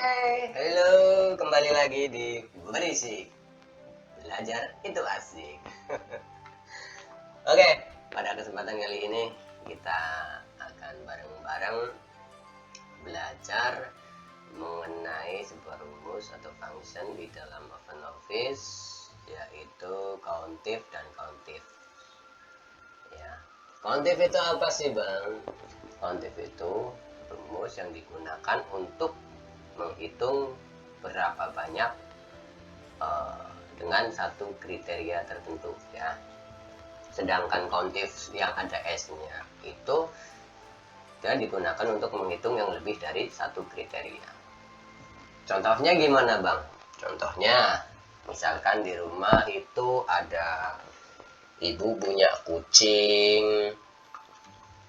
Halo, kembali lagi di Berisik. Belajar itu asik. Oke, pada kesempatan kali ini kita akan bareng-bareng belajar mengenai sebuah rumus atau function di dalam OpenOffice, yaitu countif dan countif. Ya, countif itu apa sih, Bang? Countif itu rumus yang digunakan untuk menghitung berapa banyak dengan satu kriteria tertentu, ya. Sedangkan countif yang ada S-nya itu dia digunakan untuk menghitung yang lebih dari satu kriteria. Contohnya gimana, Bang? Contohnya misalkan di rumah itu ada ibu punya kucing,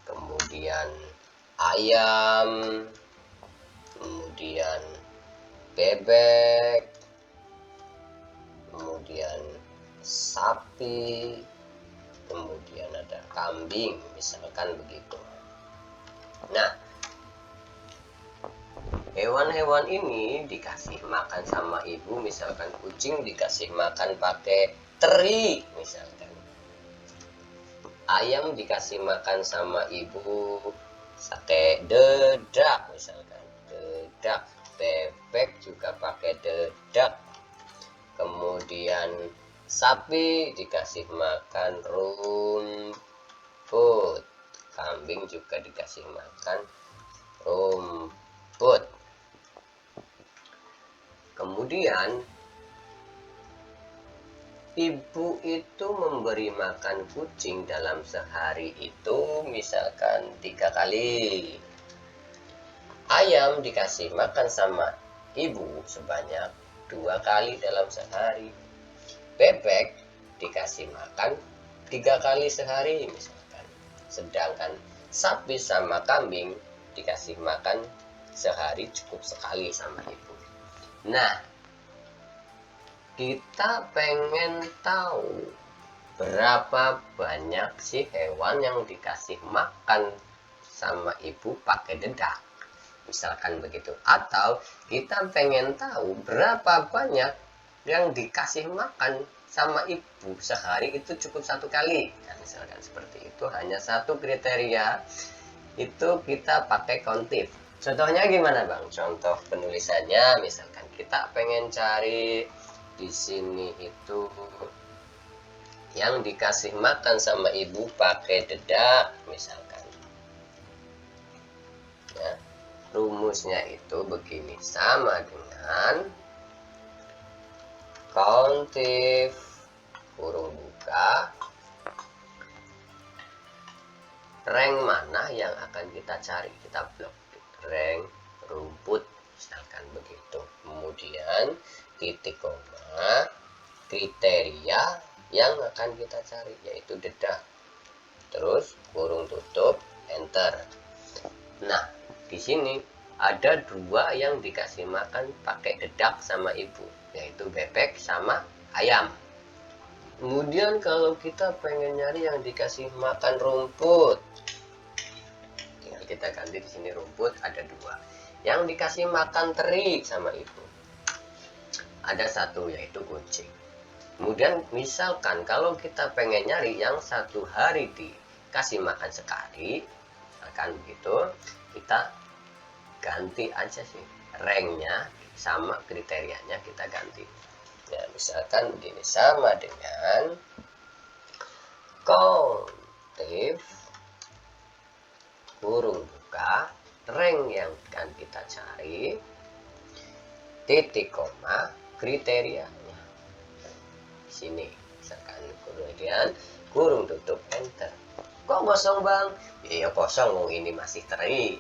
kemudian ayam, kemudian bebek, kemudian sapi, kemudian ada kambing, misalkan begitu. Nah, hewan-hewan ini dikasih makan sama ibu, misalkan kucing dikasih makan pakai teri, misalkan. Ayam dikasih makan sama ibu pakai dedak, misalkan. Dedak. Bebek juga pakai dedak. Kemudian sapi dikasih makan rumput, kambing juga dikasih makan rumput. Kemudian ibu itu memberi makan kucing dalam sehari itu misalkan 3 kali. Ayam dikasih makan sama ibu sebanyak 2 kali dalam sehari. Bebek dikasih makan 3 kali sehari misalkan. Sedangkan sapi sama kambing dikasih makan sehari cukup sekali sama ibu. Nah, kita pengen tahu berapa banyak sih hewan yang dikasih makan sama ibu pakai dedak, misalkan begitu. Atau kita pengen tahu berapa banyak yang dikasih makan sama ibu sehari itu cukup 1 kali, nah, misalkan seperti itu, hanya satu kriteria itu kita pakai countif. Contohnya gimana, Bang? Contoh penulisannya, misalkan kita pengen cari di sini itu yang dikasih makan sama ibu pakai dedak, misalkan. Ya, rumusnya itu begini, sama dengan countif kurung buka rank mana yang akan kita cari, kita blok rank rumput, misalkan begitu. Kemudian titik koma kriteria yang akan kita cari, yaitu dedak, terus kurung tutup, enter. Nah, di sini ada 2 yang dikasih makan pakai dedak sama ibu, yaitu bebek sama ayam. Kemudian kalau kita pengen nyari yang dikasih makan rumput, tinggal kita ganti di sini rumput, ada 2. Yang dikasih makan teri sama ibu ada 1, yaitu kucing. Kemudian misalkan kalau kita pengen nyari yang 1 hari dikasih makan sekali, misalkan begitu, kita ganti aja sih ranknya sama kriterianya, kita ganti. Ya, misalkan begini, sama dengan countif kurung buka rank yang akan kita cari, titik koma kriterianya di sini, misalkan. Kemudian kurung tutup, enter. Kok kosong, Bang? Ya kosong, ini masih teri.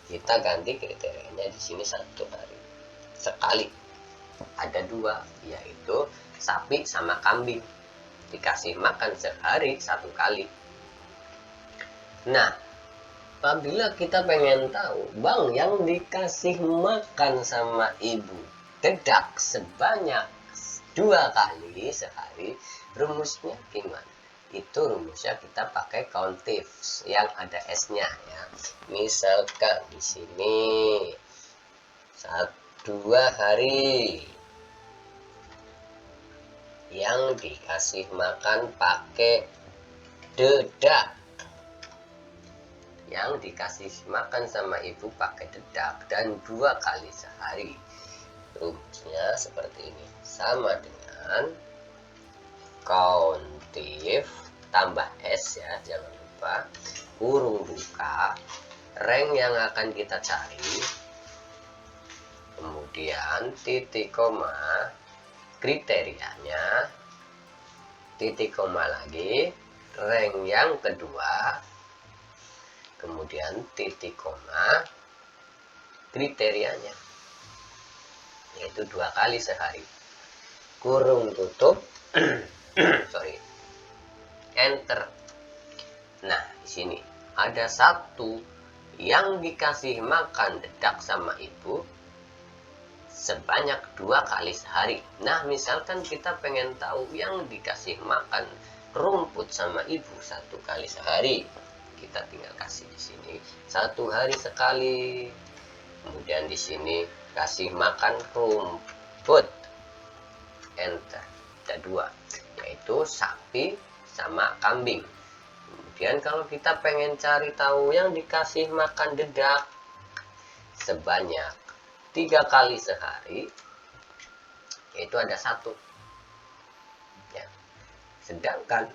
Kita ganti kriterianya di sini 1 hari sekali. Ada 2, yaitu sapi sama kambing, dikasih makan sehari 1 kali. Nah, apabila kita pengen tahu, Bang, yang dikasih makan sama ibu dedak sebanyak 2 kali sehari, rumusnya gimana? Itu rumusnya kita pakai countif yang ada S-nya, ya. Misalkan di sini 1 2 hari yang dikasih makan pakai dedak. Yang dikasih makan sama ibu pakai dedak dan 2 kali sehari. Rumusnya seperti ini, sama dengan countif tambah S ya, jangan lupa, kurung buka, rank yang akan kita cari, kemudian titik koma, kriterianya, titik koma lagi, rank yang kedua, kemudian titik koma, kriterianya, yaitu 2 kali sehari, kurung tutup, sorry, enter. Nah, di sini ada satu yang dikasih makan dedak sama ibu sebanyak 2 kali sehari. Nah, misalkan kita pengen tahu yang dikasih makan rumput sama ibu 1 kali sehari, kita tinggal kasih di sini 1 hari sekali. Kemudian di sini kasih makan rumput, enter. Ada 2, yaitu sapi sama kambing. Kemudian kalau kita pengen cari tahu yang dikasih makan dedak sebanyak 3 kali sehari, yaitu ada 1 ya. Sedangkan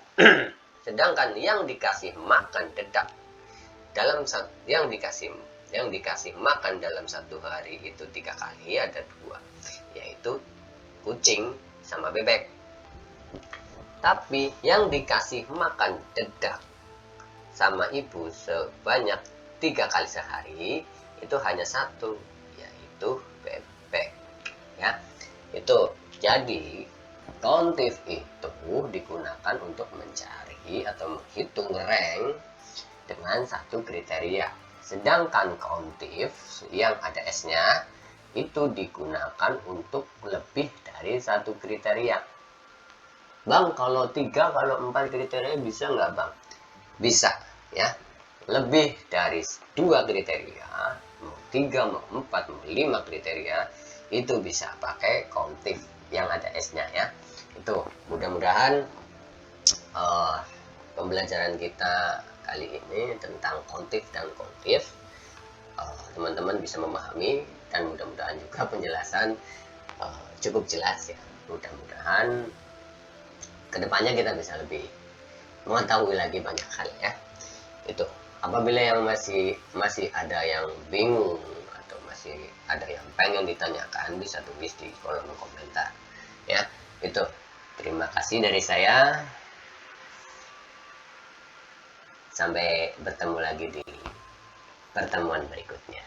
yang dikasih makan dedak dalam yang dikasih makan dalam 1 hari itu 3 kali, ada 2, yaitu kucing sama bebek. Tapi yang dikasih makan dedak sama ibu sebanyak 3 kali sehari itu hanya 1, yaitu bebek ya. Itu jadi countif itu digunakan untuk mencari atau menghitung rank dengan 1 kriteria. Sedangkan countif yang ada S-nya itu digunakan untuk lebih dari 1 kriteria. Bang, kalau 3, kalau 4 kriteria bisa nggak, Bang? Bisa ya. Lebih dari 2 kriteria, mau 3, mau 4, mau 5 kriteria, itu bisa pakai countif yang ada S-nya ya. Itu mudah-mudahan pembelajaran kita kali ini tentang countif dan countif teman-teman bisa memahami, dan mudah-mudahan juga penjelasan cukup jelas ya. Mudah-mudahan kedepannya kita bisa lebih mengetahui lagi banyak hal ya. Itu apabila yang masih ada yang bingung atau masih ada yang pengen ditanyakan, bisa tulis di kolom komentar ya. Itu terima kasih dari saya, sampai bertemu lagi di pertemuan berikutnya.